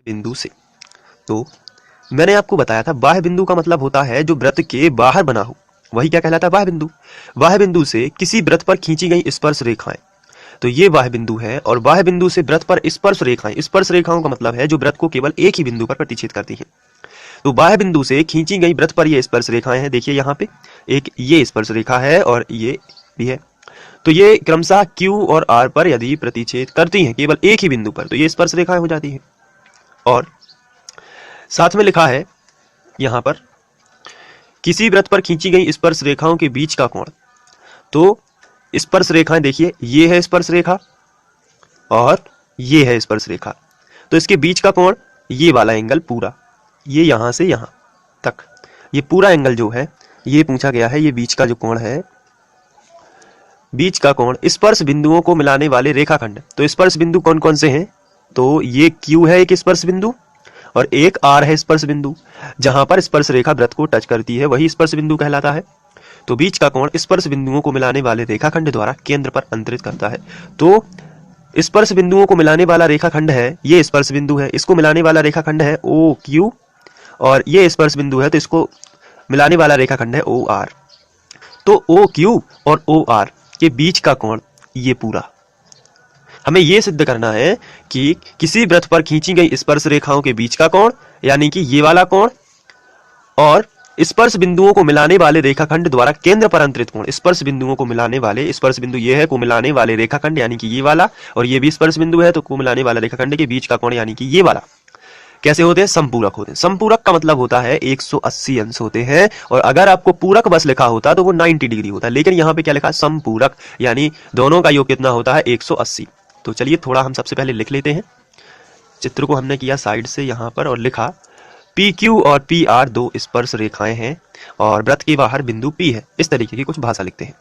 बिंदु से। तो मैंने आपको बताया था बाह्य बिंदु का मतलब होता है जो वृत्त के बाहर बना हो, वही क्या कहलाता है, बाह्य बिंदु। बाह्य बिंदु से किसी वृत्त पर खींची गई स्पर्श रेखाएं, तो ये बाह्य बिंदु है। और बाह्य बिंदु से वृत्त पर स्पर्श रेखाएं, स्पर्श रेखाओं का मतलब है जो वृत्त को केवल एक ही बिंदु पर प्रतिच्छेद करती हैं। तो बाह्य बिंदु से खींची गई वृत्त पर ये स्पर्श रेखाएं हैं, देखिए यहाँ पे एक ये स्पर्श रेखा है और ये भी है। तो ये क्रमशः Q और R पर यदि प्रतिच्छेद करती हैं केवल एक ही बिंदु पर, तो ये स्पर्श रेखाएं हो जाती हैं। और साथ में लिखा है यहाँ पर किसी वृत्त पर खींची गई स्पर्श रेखाओं के बीच का कोण। तो स्पर्श रेखाएं देखिए, ये है स्पर्श रेखा और ये है स्पर्श रेखा, तो इसके बीच का कोण ये वाला एंगल पूरा, ये यहां से यहां तक, ये पूरा एंगल जो है ये पूछा गया है। ये बीच का जो कोण है, बीच का कोण स्पर्श बिंदुओं को मिलाने वाले रेखाखंड। तो स्पर्श बिंदु कौन कौन से हैं, तो ये Q है एक स्पर्श बिंदु और एक R है स्पर्श बिंदु। जहां पर स्पर्श रेखा वृत्त को टच करती है वही स्पर्श बिंदु कहलाता है। तो बीच का कोण स्पर्श बिंदुओं को मिलाने वाले रेखाखंड द्वारा केंद्र पर अंतरित करता है। तो स्पर्श बिंदुओं को मिलाने वाला रेखाखंड है, ये स्पर्श बिंदु है, इसको मिलाने वाला रेखाखंड है OQ, और ये स्पर्श बिंदु है तो इसको मिलाने वाला रेखाखंड है OR। तो OQ और OR के बीच का कोण ये पूरा। हमें यह सिद्ध करना है कि किसी वृत्त पर खींची गई स्पर्श रेखाओं के बीच का कोण यानी कि ये वाला कोण, और स्पर्श बिंदुओं को मिलाने वाले रेखाखंड द्वारा केंद्र पर अंतरित कोण। स्पर्श बिंदुओं को मिलाने वाले, स्पर्श बिंदु ये है, को मिलाने वाले रेखाखंड यानी कि ये वाला, और ये भी स्पर्श बिंदु है तो को मिलाने वाला रेखाखंड के बीच का कोण यानी कि ये वाला कैसे होते हैं, समपूरक होते हैं। समपूरक का मतलब होता है 180 अंश होते हैं, और अगर आपको पूरक बस लिखा होता तो वो 90 डिग्री होता है, लेकिन यहाँ पे क्या लिखा है, समपूरक, यानी दोनों का योग कितना होता है 180। तो चलिए थोड़ा हम सबसे पहले लिख लेते हैं। चित्र को हमने किया साइड से यहाँ पर और लिखा PQ और PR दो स्पर्श रेखाएं हैं और वृत्त के बाहर बिंदु P है। इस तरीके की कुछ भाषा लिखते हैं।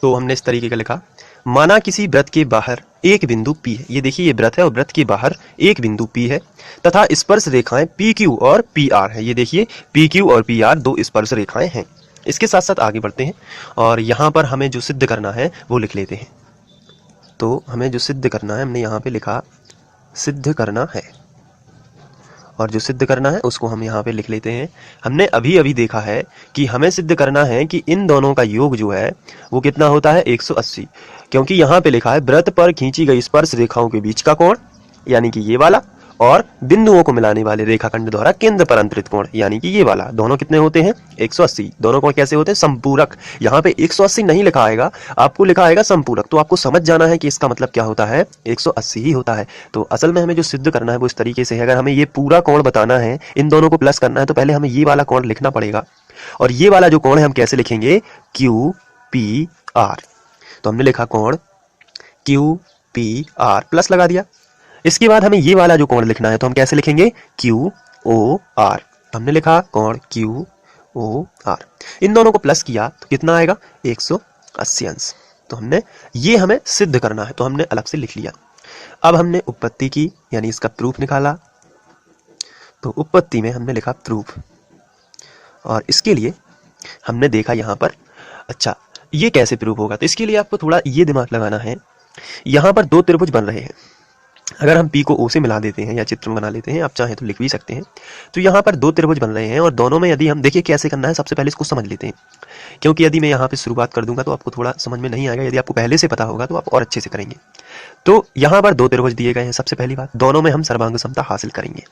तो हमने इस तरीके का लिखा, माना किसी वृत्त के बाहर एक बिंदु P है, ये देखिए ये वृत्त है और वृत्त के बाहर एक बिंदु P है तथा स्पर्श रेखाएं PQ और PR है। ये देखिए PQ और PR दो स्पर्श रेखाएं हैं। इसके साथ साथ आगे बढ़ते हैं और यहाँ पर हमें जो सिद्ध करना है वो लिख लेते हैं। तो हमें जो सिद्ध करना है हमने यहाँ पे लिखा सिद्ध करना है, और जो सिद्ध करना है उसको हम यहाँ पे लिख लेते हैं। हमने अभी अभी देखा है कि हमें सिद्ध करना है कि इन दोनों का योग जो है वो कितना होता है 180, क्योंकि यहाँ पे लिखा है वृत्त पर खींची गई स्पर्श रेखाओं के बीच का कोण यानी कि ये वाला, और बिंदुओं को मिलाने वाले रेखाखंड द्वारा केंद्र पर अंतरित कोण यानी कि ये वाला, दोनों कितने होते हैं 180। दोनों को कैसे होते हैं, संपूरक। यहाँ पे 180 नहीं लिखा आएगा, आपको लिखा आएगा संपूरक। तो आपको समझ जाना है कि इसका मतलब क्या होता है, 180 ही होता है। तो असल में हमें जो सिद्ध करना है वो इस तरीके से है। अगर हमें ये पूरा कोण बताना है, इन दोनों को प्लस करना है, तो पहले हमें ये वाला कोण लिखना पड़ेगा, और ये वाला जो कोण है हम कैसे लिखेंगे, QPR। तो हमने लिखा कोण QPR प्लस लगा दिया। इसके बाद हमें ये वाला जो कोण लिखना है तो हम कैसे लिखेंगे, QOR। हमने लिखा कोण QOR। इन दोनों को प्लस किया तो कितना आएगा 180 अंश। तो हमने ये हमें सिद्ध करना है तो हमने अलग से लिख लिया। अब हमने उत्पत्ति की यानी इसका प्रूफ निकाला। तो उत्पत्ति में हमने लिखा प्रूफ, और इसके लिए हमने देखा यहाँ पर, अच्छा ये कैसे प्रूफ होगा, तो इसके लिए आपको थोड़ा ये दिमाग लगाना है। यहाँ पर दो त्रिभुज बन रहे हैं, अगर हम P को O से मिला देते हैं या चित्र बना लेते हैं, आप चाहें तो लिख भी सकते हैं। तो यहाँ पर दो त्रिभुज बन रहे हैं और दोनों में यदि हम देखिए कैसे करना है, सबसे पहले इसको समझ लेते हैं, क्योंकि यदि मैं यहाँ पे शुरुआत कर दूंगा तो आपको थोड़ा समझ में नहीं आएगा। यदि आपको पहले से पता होगा तो आप और अच्छे से करेंगे। तो यहाँ पर दो त्रिभुज दिए गए हैं। सबसे पहली बात, दोनों में हम सर्वांग समता हासिल करेंगे।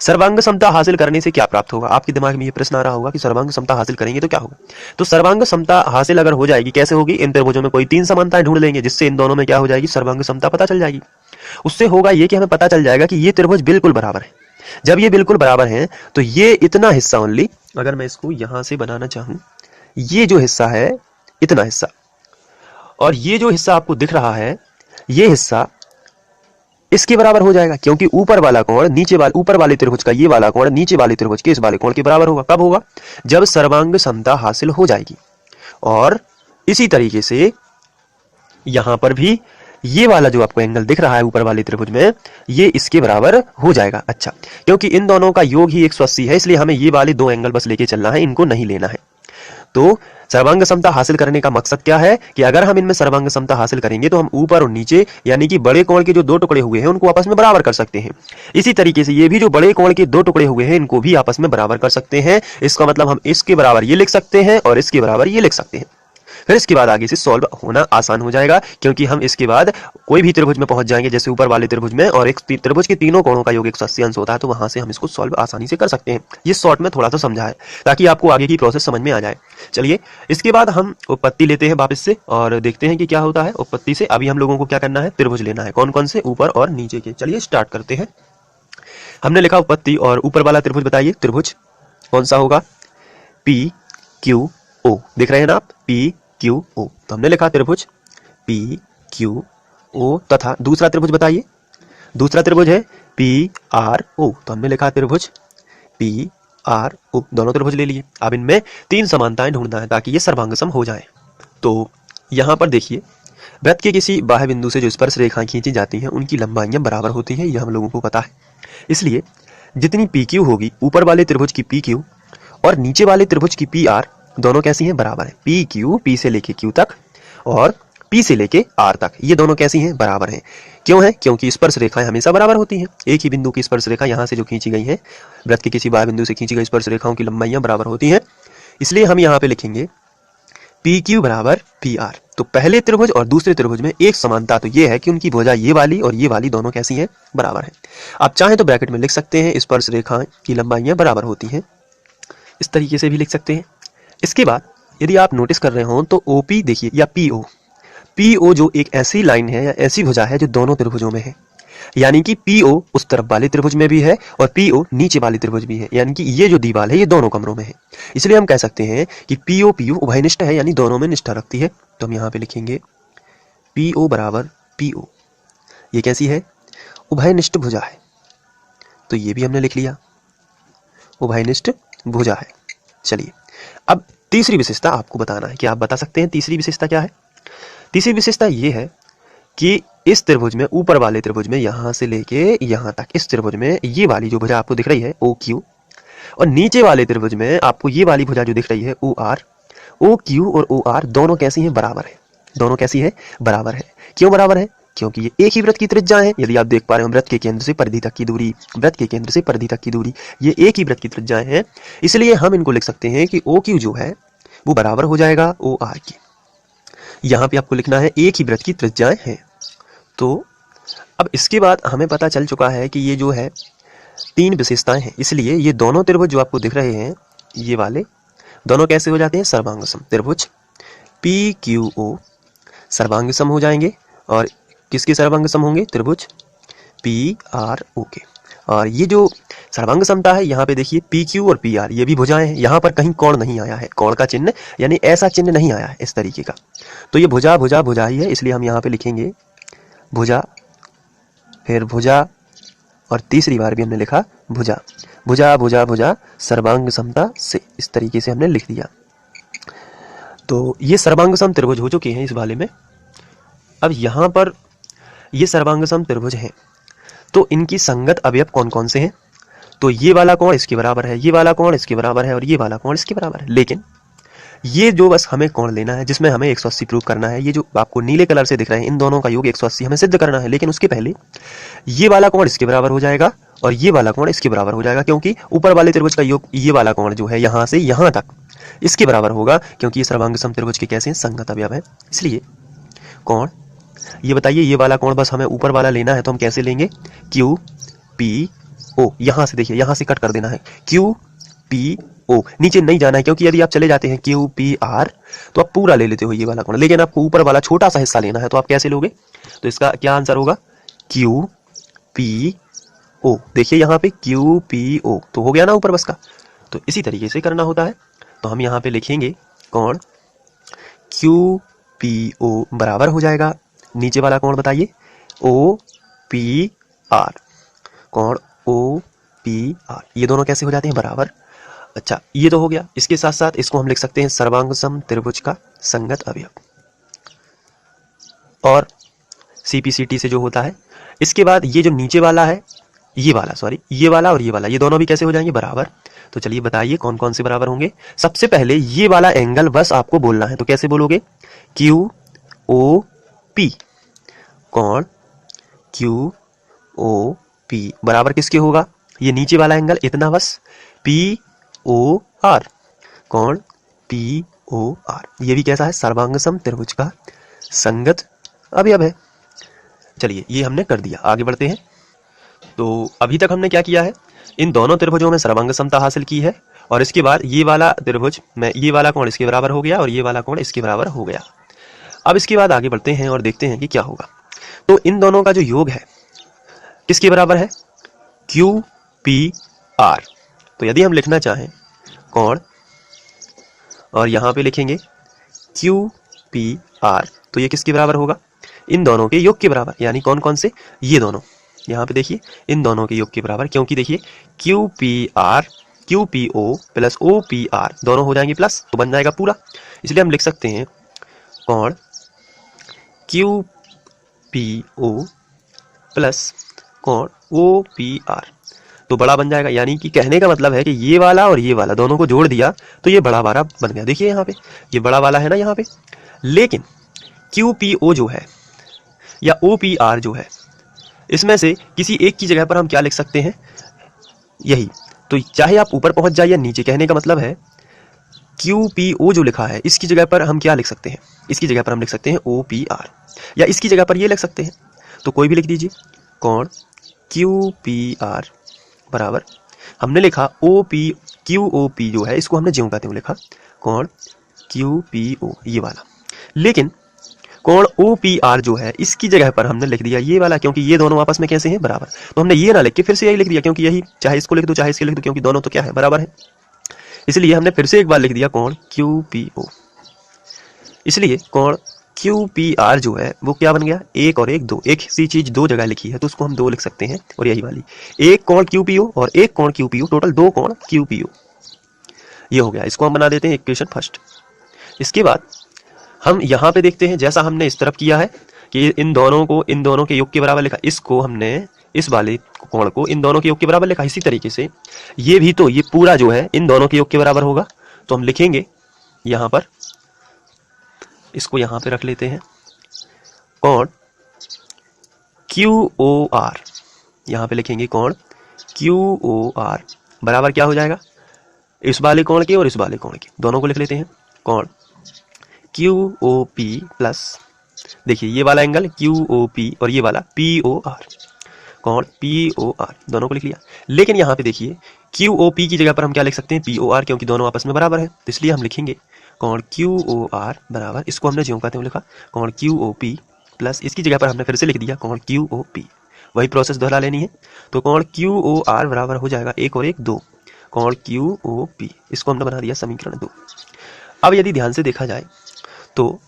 सर्वांग समता हासिल करने से क्या प्राप्त होगा, आपके दिमाग में ये प्रश्न आ रहा होगा कि सर्वांग समता हासिल करेंगे तो क्या होगा। तो सर्वांग समता हासिल अगर हो जाएगी, कैसे होगी, इन त्रिभुजों में कोई तीन समानताएं ढूंढ लेंगे जिससे इन दोनों में क्या हो जाएगी, सर्वांग समता पता चल जाएगी। उससे होगा ये कि हमें पता चल जाएगा कि ये त्रिभुज बिल्कुल बराबर है। जब ये बिल्कुल बराबर हैं तो ये इतना हिस्सा ओनली, अगर मैं इसको यहां से बनाना चाहूं, ये जो हिस्सा है इतना हिस्सा, और ये जो हिस्सा आपको दिख रहा है ये हिस्सा इसके बराबर हो जाएगा, क्योंकि ऊपर वाला कोण नीचे वाले, ऊपर वाले त्रिभुज का ये वाला कोण नीचे वाले त्रिभुज के इस वाले कोण के बराबर होगा। कब होगा, जब सर्वांग समता हासिल हो जाएगी। और इसी तरीके से यहां पर भी ये वाला जो आपको एंगल दिख रहा है ऊपर वाले त्रिभुज में, ये इसके बराबर हो जाएगा। अच्छा, क्योंकि इन दोनों का योग ही 180 है, इसलिए हमें ये वाले दो एंगल बस लेके चलना है, इनको नहीं लेना है। तो सर्वांग समता हासिल करने का मकसद क्या है कि अगर हम इनमें सर्वांग समता हासिल करेंगे तो हम ऊपर और नीचे यानी कि बड़े कोण के जो दो टुकड़े हुए हैं उनको आपस में बराबर कर सकते हैं। इसी तरीके से ये भी जो बड़े कोण के दो टुकड़े हुए हैं इनको भी आपस में बराबर कर सकते हैं। इसका मतलब हम इसके बराबर ये लिख सकते हैं और इसके बराबर ये लिख सकते हैं। फिर इसके बाद आगे से सॉल्व होना आसान हो जाएगा, क्योंकि हम इसके बाद कोई भी त्रिभुज में पहुंच जाएंगे, जैसे ऊपर वाले त्रिभुज में, और एक त्रिभुज के तीनों कोणों का योग 180 अंश होता है, तो वहां से हम इसको सॉल्व आसानी से कर सकते हैं। ये शॉर्ट में थोड़ा सा समझा है ताकि आपको आगे की प्रोसेस समझ में आ जाए। चलिए इसके बाद हम उत्पत्ति लेते हैं वापस से और देखते हैं कि क्या होता है। उत्पत्ति से अभी हम लोगों को क्या करना है, त्रिभुज लेना है। कौन कौन से, ऊपर और नीचे के। चलिए स्टार्ट करते हैं। हमने लिखा उत्पत्ति और ऊपर वाला त्रिभुज बताइए, त्रिभुज कौन सा होगा, पी क्यू ओ। देख रहे हैं ना आप, पी क्यू ओ। तो हमने लिखा त्रिभुज पी क्यू ओ, तथा दूसरा त्रिभुज बताइए, दूसरा त्रिभुज है पी आर ओ। तो हमने लिखा त्रिभुज पी आर ओ। दोनों त्रिभुज ले लिए। अब इनमें तीन समानताएं ढूंढना है ताकि ये सर्वांगसम हो जाए। तो यहां पर देखिए, वृत्त के किसी बाह्य बिंदु से जो स्पर्श रेखाएं खींची जाती हैं उनकी लंबाइयां बराबर होती हैं, यह हम लोगों को पता है। इसलिए जितनी पी क्यू होगी, ऊपर वाले त्रिभुज की पी क्यू और नीचे वाले त्रिभुज की पी आर, दोनों कैसी हैं, बराबर है। पी क्यू, पी से लेके क्यू तक और पी से लेके आर तक, ये दोनों कैसी हैं, बराबर हैं। क्यों है, क्योंकि स्पर्श रेखाएं हमेशा बराबर होती हैं। एक ही बिंदु की स्पर्श रेखा यहां से जो खींची गई है, वृत्त के किसी बाह्य बिंदु से खींची गई स्पर्श रेखाओं की लंबाइयां बराबर होती हैं। इसलिए हम यहाँ पे लिखेंगे पी क्यू बराबर पी आर। तो पहले त्रिभुज और दूसरे त्रिभुज में एक समानता तो ये है कि उनकी भुजा ये वाली और ये वाली दोनों कैसी हैं, बराबर हैं। आप चाहें तो ब्रैकेट में लिख सकते हैं स्पर्श रेखा की लंबाइयां बराबर होती हैं, इस तरीके से भी लिख सकते हैं। इसके बाद यदि आप नोटिस कर रहे हो तो ओपी देखिए, या पीओ, पीओ जो एक ऐसी लाइन है या ऐसी भुजा है जो दोनों त्रिभुजों में है, यानी कि पीओ उस तरफ वाले त्रिभुज में भी है और पीओ नीचे वाले त्रिभुज भी है, यानी कि ये जो दीवार है ये दोनों कमरों में है। इसलिए हम कह सकते हैं कि पीओ पीओ उभयनिष्ठ है, यानी दोनों में निष्ठा रखती है। तो हम यहाँ पे लिखेंगे पीओ बराबर पीओ। ये कैसी है, उभयनिष्ठ भुजा है। तो ये भी हमने लिख लिया, उभयनिष्ठ भुजा है। चलिए अब तीसरी विशेषता आपको बताना है कि आप बता सकते हैं तीसरी विशेषता क्या है। तीसरी विशेषता ये है कि इस त्रिभुज में, ऊपर वाले त्रिभुज में, यहां से लेके यहां तक, इस त्रिभुज में ये वाली जो भुजा आपको दिख रही है ओ क्यू, और नीचे वाले त्रिभुज में आपको ये वाली भुजा जो दिख रही है ओ आर, ओ क्यू और ओ आर दोनों कैसी हैं, बराबर है। दोनों कैसी है, बराबर है। क्यों बराबर है, क्योंकि ये एक ही वृत्त की त्रिज्याएं हैं। यदि आप देख पा रहे हो, वृत्त के केंद्र से परिधि तक की दूरी, वृत्त के केंद्र से परिधि तक की दूरी, ये एक ही वृत्त की त्रिज्याएं हैं। इसलिए हम इनको लिख सकते हैं कि ओ क्यू जो है वो बराबर हो जाएगा ओ आर की। यहां पे आपको लिखना है एक ही वृत्त की त्रिज्याएं हैं। तो अब इसके बाद हमें पता चल चुका है कि ये जो है तीन विशेषताएं हैं, इसलिए ये दोनों त्रिभुज जो आपको दिख रहे हैं, ये वाले दोनों कैसे हो जाते हैं, सर्वांगसम। त्रिभुज पी क्यू ओ सर्वांगसम हो जाएंगे। और किसके सर्वांगसम होंगे, त्रिभुज पी आर ओ के। और ये जो सर्वांग समता है, यहाँ पे देखिए पी क्यू और पी आर ये भी भुजाएं हैं। यहाँ पर कहीं कोण नहीं आया है, कोण का चिन्ह यानी ऐसा चिन्ह नहीं आया है इस तरीके का। तो ये भुजा भुजा भुजा ही है, इसलिए हम यहाँ पे लिखेंगे भुजा, फिर भुजा, और तीसरी बार भी हमने लिखा भुजा। भुजा भुजा भुजा सर्वांग समता से, इस तरीके से हमने लिख दिया। तो ये सर्वांगसम त्रिभुज हो चुके हैं इस वाले में। अब यहाँ पर ये सर्वांगसम त्रिभुज हैं, तो इनकी संगत अवयव कौन कौन से हैं। तो ये वाला कोण इसके बराबर है, ये वाला कोण इसके बराबर है और ये वाला कोण इसके बराबर है। लेकिन ये जो बस हमें कोण लेना है जिसमें हमें 180 प्रूव करना है, ये जो आपको नीले कलर से दिख रहे हैं, इन दोनों का योग 180 हमें सिद्ध करना है। लेकिन उसके पहले ये वाला कोण इसके बराबर हो जाएगा और ये वाला कोण इसके बराबर हो जाएगा, क्योंकि ऊपर वाले त्रिभुज का योग ये वाला कोण जो है यहाँ से यहाँ तक इसके बराबर होगा, क्योंकि ये सर्वांगसम त्रिभुज के कैसे संगत अवयव है। इसलिए कोण, ये बताइए, ये वाला कोण बस हमें ऊपर वाला लेना है, तो हम कैसे लेंगे, क्यू पी ओ। यहां से देखिए, यहां से कट कर देना है, क्यू पी ओ, नीचे नहीं जाना है, क्योंकि यदि आप चले जाते हैं क्यू पी आर तो आप पूरा ले लेते हो ये वाला कोण, लेकिन आपको ऊपर वाला छोटा सा हिस्सा लेना है, तो आप कैसे लोगे। तो इसका क्या आंसर होगा, क्यू पी ओ। देखिए यहाँ पे क्यू पी ओ तो हो गया ना ऊपर बस का। तो इसी तरीके से करना होता है। तो हम यहाँ पे लिखेंगे कोण क्यू पी ओ बराबर हो जाएगा, नीचे वाला कोण बताइए, ओ पी आर। कोण ओ पी आर, ये दोनों कैसे हो जाते हैं, बराबर। अच्छा, ये तो हो गया। इसके साथ साथ इसको हम लिख सकते हैं सर्वांगसम त्रिभुज का संगत अवयव, और सीपीसीटी से जो होता है। इसके बाद ये जो नीचे वाला है, ये वाला, सॉरी, ये वाला और ये वाला, ये दोनों भी कैसे हो जाएंगे, बराबर। तो चलिए बताइए कौन कौन से बराबर होंगे। सबसे पहले ये वाला एंगल बस आपको बोलना है, तो कैसे बोलोगे? क्यू ओ पी, कोण क्यू ओ पी बराबर किसके होगा? ये नीचे वाला एंगल इतना बस, पी ओ आर, कोण पी ओ आर। ये भी कैसा है? सर्वांगसम त्रिभुज का संगत अवयव है। चलिए ये हमने कर दिया, आगे बढ़ते हैं। तो अभी तक हमने क्या किया है? इन दोनों त्रिभुजों में सर्वांग समता हासिल की है, और इसके बाद ये वाला त्रिभुज में ये वाला कोण इसके बराबर हो गया और ये वाला कोण इसके बराबर हो गया। अब इसके बाद आगे बढ़ते हैं और देखते हैं कि क्या होगा। तो इन दोनों का जो योग है किसके बराबर है? Q P are. तो यदि हम लिखना चाहें कोण और यहां पे लिखेंगे क्यू पी आर, तो ये किसके बराबर होगा? इन दोनों के योग के बराबर। यानी कौन कौन से? ये दोनों, यहाँ पे देखिए इन दोनों के योग के बराबर, क्योंकि देखिए Q P R Q P O plus O P R दोनों हो जाएंगे प्लस, तो बन जाएगा पूरा। इसलिए हम लिख सकते हैं कोण क्यू पी ओ प्लस कोण ओ पी आर, तो बड़ा बन जाएगा। यानी कि कहने का मतलब है कि ये वाला और ये वाला दोनों को जोड़ दिया तो ये बड़ा वाला बन गया। देखिए यहाँ पे ये बड़ा वाला है ना यहाँ पे, लेकिन क्यू पी ओ जो है या ओ पी आर जो है, इसमें से किसी एक की जगह पर हम क्या लिख सकते हैं? यही। तो चाहे आप ऊपर पहुंच जाइए या नीचे, कहने का मतलब है क्यू पी ओ जो लिखा है इसकी जगह पर हम क्या लिख सकते हैं? इसकी जगह पर हम लिख सकते हैं ओ पी आर, या इसकी जगह पर ये लिख सकते हैं, तो कोई भी लिख दीजिए। कोण क्यू पी आर बराबर हमने लिखा O P, Q O P जो है इसको हमने ज्यों का त्यों लिखा, कोण क्यू पी ओ ये वाला। लेकिन कोण ओ पी आर जो है इसकी जगह पर हमने लिख दिया ये वाला, क्योंकि ये दोनों आपस में कैसे हैं? बराबर। तो हमने ये ना लिख के फिर से यही लिख दिया, क्योंकि यही चाहे इसको लिख दो चाहे इसके लिख दो, क्योंकि दोनों तो क्या है? बराबर है। इसलिए हमने फिर से एक बार लिख दिया कोण क्यू पी ओ। इसलिए कोण क्यू पी आर जो है वो क्या बन गया? एक और एक दो, एक सी चीज दो जगह लिखी है तो उसको हम दो लिख सकते हैं, और यही वाली एक कोण क्यू पी ओ और एक कोण क्यू पी ओ, टोटल दो कोण क्यू पी ओ। ये हो गया। इसको हम बना देते हैं इक्वेशन फर्स्ट। इसके बाद हम यहाँ पे देखते हैं, जैसा हमने इस तरफ किया है कि इन दोनों के योग के बराबर लिखा, इसको हमने इस वाले कोण को इन दोनों के योग के बराबर लिखा। इसी तरीके से ये भी, तो ये पूरा जो है इन दोनों के योग के बराबर होगा। तो हम लिखेंगे यहाँ पर, इसको यहाँ पे रख लेते हैं, कोण क्यू ओ आर, यहाँ पे लिखेंगे कोण क्यू ओ आर बराबर क्या हो जाएगा? इस वाले कोण के और इस वाले कोण के दोनों को लिख लेते हैं, कोण क्यू ओ पी प्लस, देखिए ये वाला एंगल क्यू ओ पी और ये वाला पी ओ आर, कोण पी ओ आर दोनों को लिख लिया। लेकिन यहाँ पे देखिए क्यू ओ पी की जगह पर हम क्या लिख सकते हैं? पी ओ आर, क्योंकि दोनों आपस में बराबर है। तो इसलिए हम लिखेंगे कोण क्यू ओ आर बराबर, इसको हमने ज्यों का त्यों लिखा, कोण क्यू ओ पी प्लस इसकी जगह पर हमने फिर से लिख दिया कोण क्यू ओ पी। वही प्रोसेस दोहरा लेनी है। तो कोण क्यू ओ आर बराबर हो जाएगा एक और एक दो, कोण क्यू ओ पी। इसको हमने बना दिया समीकरण 2। अब यदि ध्यान से देखा जाए तो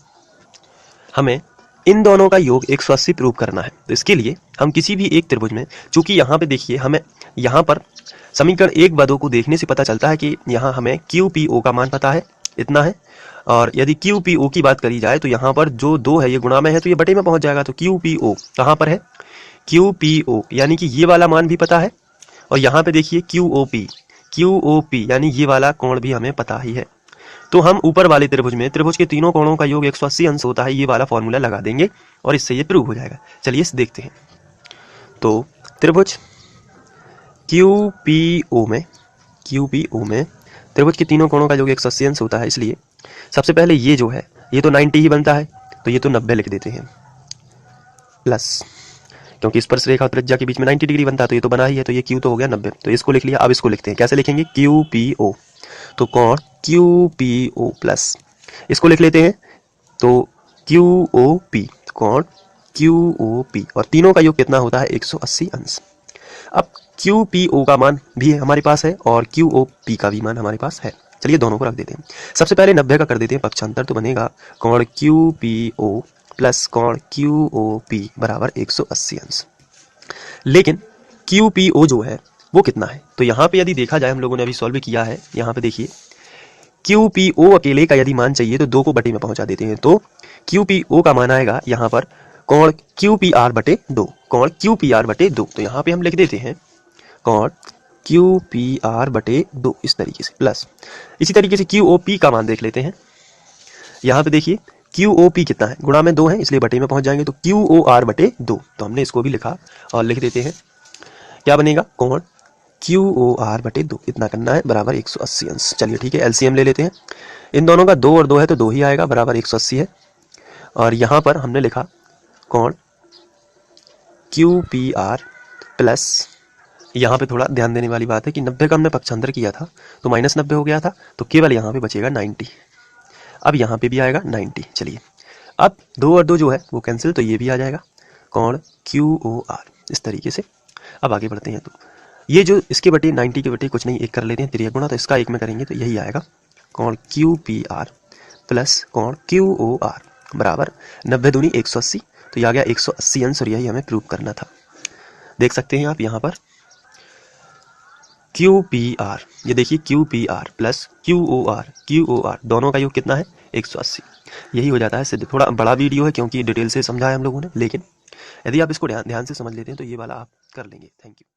हमें इन दोनों का योग 180 प्रूव करना है। तो इसके लिए हम किसी भी एक त्रिभुज में, चूंकि यहाँ पे देखिए हमें यहाँ पर समीकरण 1 व 2 को देखने से पता चलता है कि यहाँ हमें क्यू पी ओ का मान पता है, इतना है। और यदि क्यू पी ओ की बात करी जाए तो यहाँ पर जो 2 है ये गुणा में है तो ये बटे में पहुंच जाएगा। तो क्यू पी ओ कहाँ पर है? क्यू पी ओ यानी कि ये वाला मान भी पता है, और यहाँ पे देखिए क्यू ओ पी यानी ये वाला कोण भी हमें पता ही है। तो हम ऊपर वाले त्रिभुज में त्रिभुज के तीनों कोणों का योग 180 अंश होता है, ये वाला फॉर्मूला लगा देंगे और इससे ये प्रूव हो जाएगा। चलिए इसे देखते हैं। तो त्रिभुज क्यू पी ओ में त्रिभुज के तीनों कोणों का योग 180 अंश होता है, इसलिए सबसे पहले ये जो है ये तो 90 ही बनता है, तो ये तो 90 लिख देते हैं प्लस, क्योंकि स्पर्श रेखा और त्रिज्या के बीच में 90 डिग्री बनता है तो ये तो बना ही है, तो ये क्यू तो हो गया 90, तो इसको लिख लिया। अब इसको लिखते हैं, कैसे लिखेंगे? क्यू पी ओ, तो कोण क्यू पी ओ प्लस इसको लिख लेते हैं, तो क्यू ओ पी, कोण क्यू ओ पी, और तीनों का योग कितना होता है? 180 अंश। अब क्यू पी ओ का मान भी हमारे पास है और क्यू ओ पी का भी मान हमारे पास है। चलिए दोनों को रख देते हैं। सबसे पहले 90 का कर देते हैं पक्षांतर, तो बनेगा कोण क्यू पी ओ प्लस कोण क्यू ओ पी बराबर 180 अंश। लेकिन क्यू पी ओ जो है वो कितना है? तो यहाँ पे यदि देखा जाए, हम लोगों ने अभी सॉल्व किया है, यहाँ पे देखिए क्यू पी ओ अकेले का यदि मान चाहिए तो 2 को बटे में पहुंचा देते हैं, तो क्यू पी ओ का मान आएगा यहाँ पर कोण क्यू पी आर बटे 2, कोण क्यू पी आर बटे 2। तो यहाँ पे हम लिख देते हैं कोण क्यू पी आर बटे 2 इस तरीके से, प्लस इसी तरीके से क्यू ओ पी का मान देख लेते हैं। यहाँ पे देखिए क्यू ओ पी कितना है, गुणा में 2 है इसलिए बटे में पहुंच जाएंगे, तो क्यू ओ आर बटे 2, तो हमने इसको भी लिखा और लिख देते हैं। क्या बनेगा, कोण क्यू ओ आर बटे 2 इतना करना है बराबर 180 अंश। चलिए ठीक है, एलसीएम ले लेते हैं। इन दोनों का 2 और 2 है तो 2 ही आएगा, बराबर 180 है। और यहाँ पर हमने लिखा कोण क्यू पी आर प्लस, यहाँ पे थोड़ा ध्यान देने वाली बात है कि 90 का हमने पक्षांतर किया था तो -90 हो गया था, तो केवल यहाँ पे बचेगा 90। अब यहाँ पे भी आएगा 90। चलिए अब 2 और 2 जो है वो कैंसिल, तो ये भी आ जाएगा कोण क्यू ओ आर इस तरीके से। अब आगे बढ़ते हैं, तो ये जो इसके बटे 90 के बटे कुछ नहीं, एक कर लेते हैं, 3 गुणा, तो इसका एक में करेंगे तो यही आएगा कोण क्यू पी आर प्लस कोण क्यू ओ आर बराबर 90 दूनी 180, तो यह आ गया 180 अंश, और यही हमें प्रूव करना था। देख सकते हैं आप यहाँ पर क्यू पी आर, ये देखिए Q P R plus Q O R दोनों का योग कितना है 180। यही हो जाता है सिद्ध। थोड़ा बड़ा वीडियो है क्योंकि डिटेल से समझा है हम लोगों ने, लेकिन यदि आप इसको ध्यान से समझ लेते हैं तो ये वाला आप कर लेंगे। Thank you.